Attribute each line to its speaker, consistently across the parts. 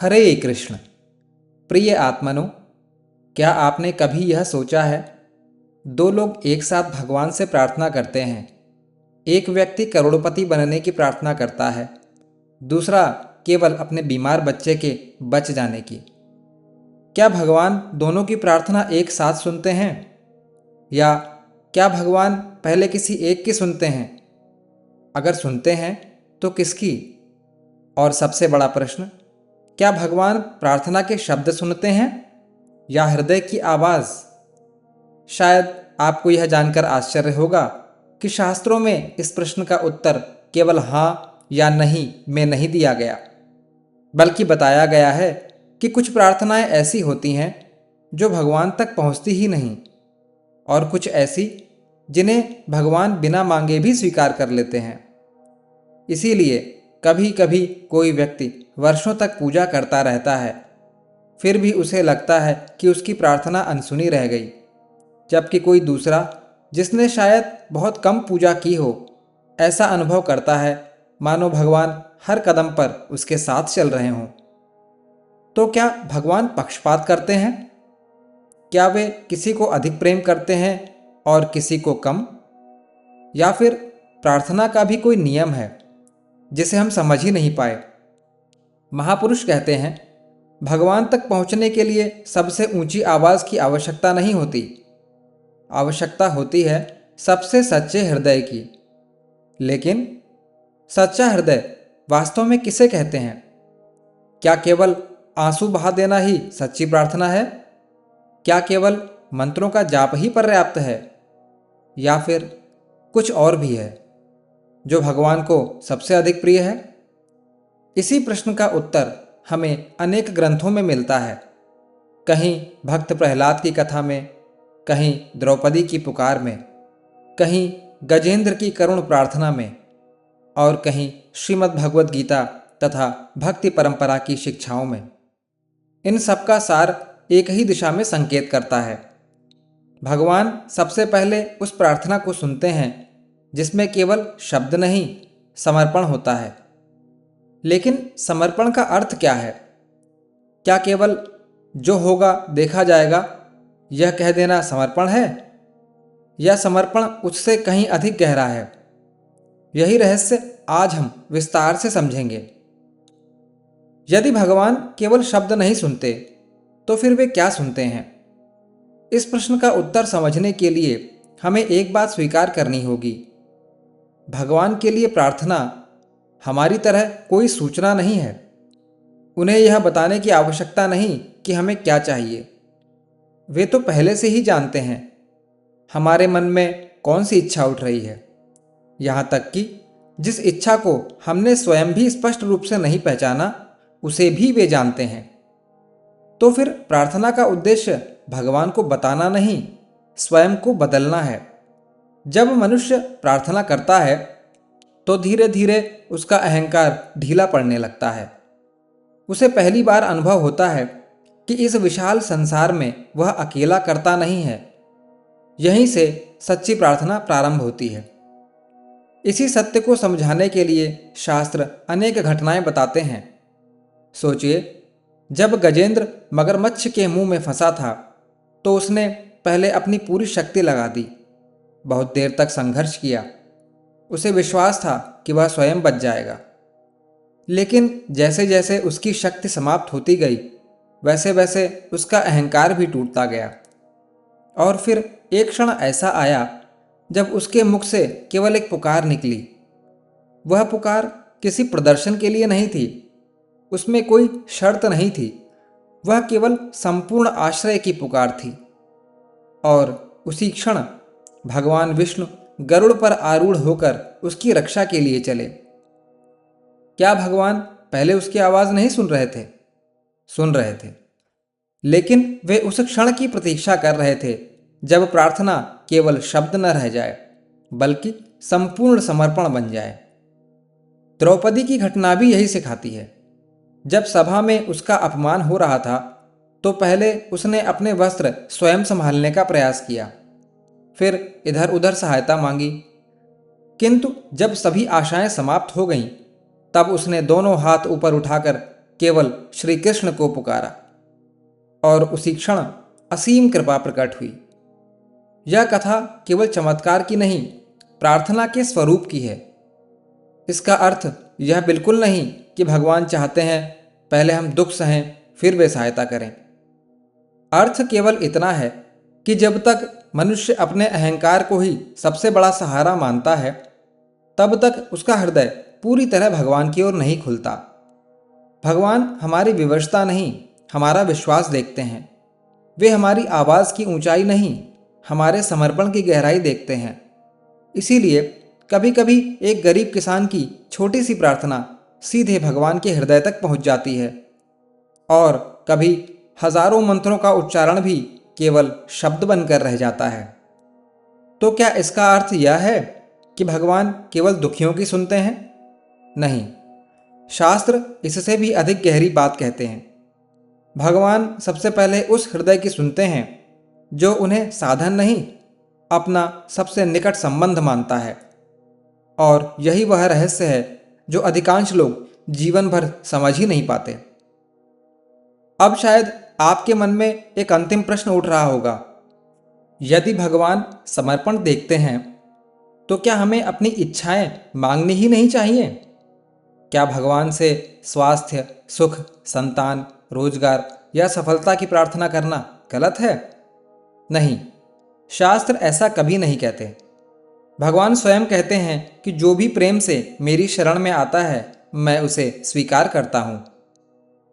Speaker 1: हरे कृष्ण। प्रिय आत्मनो, क्या आपने कभी यह सोचा है, दो लोग एक साथ भगवान से प्रार्थना करते हैं। एक व्यक्ति करोड़पति बनने की प्रार्थना करता है, दूसरा केवल अपने बीमार बच्चे के बच जाने की। क्या भगवान दोनों की प्रार्थना एक साथ सुनते हैं, या क्या भगवान पहले किसी एक की सुनते हैं? अगर सुनते हैं तो किसकी? और सबसे बड़ा प्रश्न, क्या भगवान प्रार्थना के शब्द सुनते हैं या हृदय की आवाज़? शायद आपको यह जानकर आश्चर्य होगा कि शास्त्रों में इस प्रश्न का उत्तर केवल हाँ या नहीं में नहीं दिया गया, बल्कि बताया गया है कि कुछ प्रार्थनाएं ऐसी होती हैं जो भगवान तक पहुंचती ही नहीं, और कुछ ऐसी जिन्हें भगवान बिना मांगे भी स्वीकार कर लेते हैं। इसीलिए कभी कभी कोई व्यक्ति वर्षों तक पूजा करता रहता है, फिर भी उसे लगता है कि उसकी प्रार्थना अनसुनी रह गई, जबकि कोई दूसरा, जिसने शायद बहुत कम पूजा की हो, ऐसा अनुभव करता है मानो भगवान हर कदम पर उसके साथ चल रहे हों। तो क्या भगवान पक्षपात करते हैं? क्या वे किसी को अधिक प्रेम करते हैं और किसी को कम? या फिर प्रार्थना का भी कोई नियम है जिसे हम समझ ही नहीं पाए? महापुरुष कहते हैं, भगवान तक पहुंचने के लिए सबसे ऊंची आवाज़ की आवश्यकता नहीं होती, आवश्यकता होती है सबसे सच्चे हृदय की। लेकिन सच्चा हृदय वास्तव में किसे कहते हैं? क्या केवल आंसू बहा देना ही सच्ची प्रार्थना है? क्या केवल मंत्रों का जाप ही पर्याप्त है, या फिर कुछ और भी है जो भगवान को सबसे अधिक प्रिय है? इसी प्रश्न का उत्तर हमें अनेक ग्रंथों में मिलता है। कहीं भक्त प्रहलाद की कथा में, कहीं द्रौपदी की पुकार में, कहीं गजेंद्र की करुण प्रार्थना में, और कहीं श्रीमद् भगवद गीता तथा भक्ति परंपरा की शिक्षाओं में। इन सबका सार एक ही दिशा में संकेत करता है। भगवान सबसे पहले उस प्रार्थना को सुनते हैं जिसमें केवल शब्द नहीं, समर्पण होता है। लेकिन समर्पण का अर्थ क्या है? क्या केवल जो होगा देखा जाएगा यह कह देना समर्पण है, या समर्पण उससे कहीं अधिक गहरा है? यही रहस्य आज हम विस्तार से समझेंगे। यदि भगवान केवल शब्द नहीं सुनते तो फिर वे क्या सुनते हैं? इस प्रश्न का उत्तर समझने के लिए हमें एक बात स्वीकार करनी होगी। भगवान के लिए प्रार्थना हमारी तरह कोई सूचना नहीं है। उन्हें यह बताने की आवश्यकता नहीं कि हमें क्या चाहिए। वे तो पहले से ही जानते हैं हमारे मन में कौन सी इच्छा उठ रही है। यहाँ तक कि जिस इच्छा को हमने स्वयं भी स्पष्ट रूप से नहीं पहचाना, उसे भी वे जानते हैं। तो फिर प्रार्थना का उद्देश्य भगवान को बताना नहीं, स्वयं को बदलना है। जब मनुष्य प्रार्थना करता है तो धीरे धीरे उसका अहंकार ढीला पड़ने लगता है। उसे पहली बार अनुभव होता है कि इस विशाल संसार में वह अकेला करता नहीं है। यहीं से सच्ची प्रार्थना प्रारंभ होती है। इसी सत्य को समझाने के लिए शास्त्र अनेक घटनाएं बताते हैं। सोचिए, जब गजेंद्र मगरमच्छ के मुंह में फंसा था तो उसने पहले अपनी पूरी शक्ति लगा दी, बहुत देर तक संघर्ष किया। उसे विश्वास था कि वह स्वयं बच जाएगा। लेकिन जैसे जैसे उसकी शक्ति समाप्त होती गई, वैसे वैसे उसका अहंकार भी टूटता गया। और फिर एक क्षण ऐसा आया जब उसके मुख से केवल एक पुकार निकली। वह पुकार किसी प्रदर्शन के लिए नहीं थी, उसमें कोई शर्त नहीं थी। वह केवल संपूर्ण आश्रय की पुकार थी। और उसी क्षण भगवान विष्णु गरुड़ पर आरूढ़ होकर उसकी रक्षा के लिए चले। क्या भगवान पहले उसकी आवाज़ नहीं सुन रहे थे? सुन रहे थे, लेकिन वे उस क्षण की प्रतीक्षा कर रहे थे जब प्रार्थना केवल शब्द न रह जाए, बल्कि संपूर्ण समर्पण बन जाए। द्रौपदी की घटना भी यही सिखाती है। जब सभा में उसका अपमान हो रहा था तो पहले उसने अपने वस्त्र स्वयं संभालने का प्रयास किया, फिर इधर उधर सहायता मांगी। किंतु जब सभी आशाएं समाप्त हो गईं, तब उसने दोनों हाथ ऊपर उठाकर केवल श्री कृष्ण को पुकारा और उसी क्षण असीम कृपा प्रकट हुई। यह कथा केवल चमत्कार की नहीं, प्रार्थना के स्वरूप की है। इसका अर्थ यह बिल्कुल नहीं कि भगवान चाहते हैं पहले हम दुख सहें फिर वे सहायता करें। अर्थ केवल इतना है कि जब तक मनुष्य अपने अहंकार को ही सबसे बड़ा सहारा मानता है, तब तक उसका हृदय पूरी तरह भगवान की ओर नहीं खुलता। भगवान हमारी विवशता नहीं, हमारा विश्वास देखते हैं। वे हमारी आवाज़ की ऊंचाई नहीं, हमारे समर्पण की गहराई देखते हैं। इसीलिए कभी कभी एक गरीब किसान की छोटी सी प्रार्थना सीधे भगवान के हृदय तक पहुंच जाती है, और कभी हजारों मंत्रों का उच्चारण भी केवल शब्द बनकर रह जाता है। तो क्या इसका अर्थ यह है कि भगवान केवल दुखियों की सुनते हैं? नहीं, शास्त्र इससे भी अधिक गहरी बात कहते हैं। भगवान सबसे पहले उस हृदय की सुनते हैं जो उन्हें साधन नहीं, अपना सबसे निकट संबंध मानता है। और यही वह रहस्य है जो अधिकांश लोग जीवन भर समझ ही नहीं पाते। अब शायद आपके मन में एक अंतिम प्रश्न उठ रहा होगा, यदि भगवान समर्पण देखते हैं तो क्या हमें अपनी इच्छाएं मांगनी ही नहीं चाहिए? क्या भगवान से स्वास्थ्य, सुख, संतान, रोजगार या सफलता की प्रार्थना करना गलत है? नहीं, शास्त्र ऐसा कभी नहीं कहते। भगवान स्वयं कहते हैं कि जो भी प्रेम से मेरी शरण में आता है मैं उसे स्वीकार करता हूँ।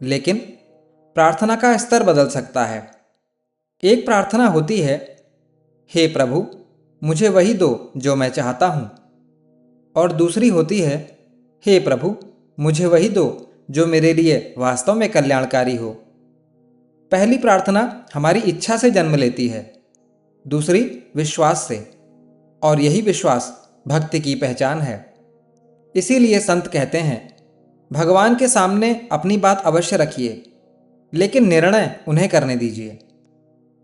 Speaker 1: लेकिन प्रार्थना का स्तर बदल सकता है। एक प्रार्थना होती है, हे प्रभु मुझे वही दो जो मैं चाहता हूँ। और दूसरी होती है, हे प्रभु मुझे वही दो जो मेरे लिए वास्तव में कल्याणकारी हो। पहली प्रार्थना हमारी इच्छा से जन्म लेती है, दूसरी विश्वास से, और यही विश्वास भक्ति की पहचान है। इसीलिए संत कहते हैं, भगवान के सामने अपनी बात अवश्य रखिए, लेकिन निर्णय उन्हें करने दीजिए,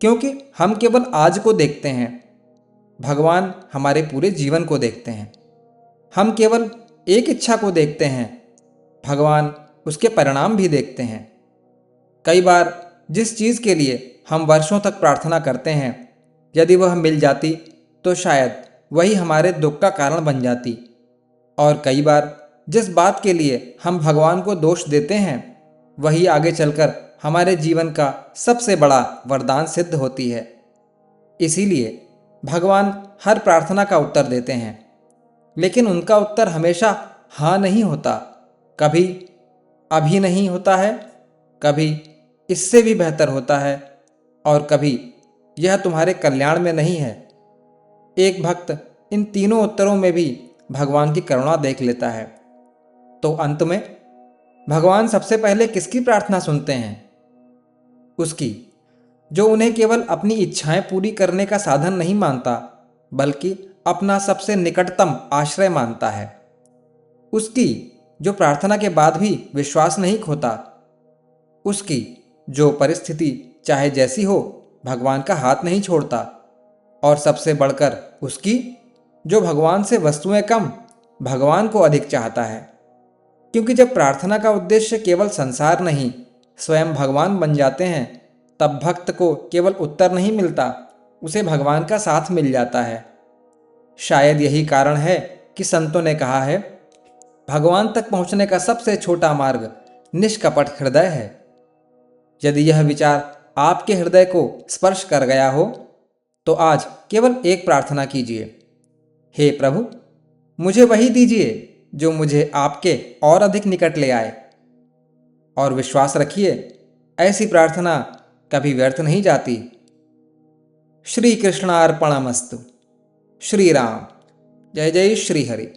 Speaker 1: क्योंकि हम केवल आज को देखते हैं, भगवान हमारे पूरे जीवन को देखते हैं। हम केवल एक इच्छा को देखते हैं, भगवान उसके परिणाम भी देखते हैं। कई बार जिस चीज़ के लिए हम वर्षों तक प्रार्थना करते हैं, यदि वह मिल जाती तो शायद वही हमारे दुख का कारण बन जाती। और कई बार जिस बात के लिए हम भगवान को दोष देते हैं, वही आगे चलकर हमारे जीवन का सबसे बड़ा वरदान सिद्ध होती है। इसीलिए भगवान हर प्रार्थना का उत्तर देते हैं, लेकिन उनका उत्तर हमेशा हाँ नहीं होता। कभी अभी नहीं होता है, कभी इससे भी बेहतर होता है, और कभी यह तुम्हारे कल्याण में नहीं है। एक भक्त इन तीनों उत्तरों में भी भगवान की करुणा देख लेता है। तो अंत में भगवान सबसे पहले किसकी प्रार्थना सुनते हैं? उसकी, जो उन्हें केवल अपनी इच्छाएं पूरी करने का साधन नहीं मानता, बल्कि अपना सबसे निकटतम आश्रय मानता है। उसकी, जो प्रार्थना के बाद भी विश्वास नहीं खोता। उसकी, जो परिस्थिति चाहे जैसी हो भगवान का हाथ नहीं छोड़ता। और सबसे बढ़कर उसकी, जो भगवान से वस्तुएं कम भगवान को अधिक चाहता है। क्योंकि जब प्रार्थना का उद्देश्य केवल संसार नहीं, स्वयं भगवान बन जाते हैं, तब भक्त को केवल उत्तर नहीं मिलता, उसे भगवान का साथ मिल जाता है। शायद यही कारण है कि संतों ने कहा है, भगवान तक पहुंचने का सबसे छोटा मार्ग निष्कपट हृदय है। यदि यह विचार आपके हृदय को स्पर्श कर गया हो, तो आज केवल एक प्रार्थना कीजिए, हे प्रभु मुझे वही दीजिए जो मुझे आपके और अधिक निकट ले आए। और विश्वास रखिए, ऐसी प्रार्थना कभी व्यर्थ नहीं जाती। श्री कृष्णार्पणमस्तु। श्री राम। जय जय श्री हरि।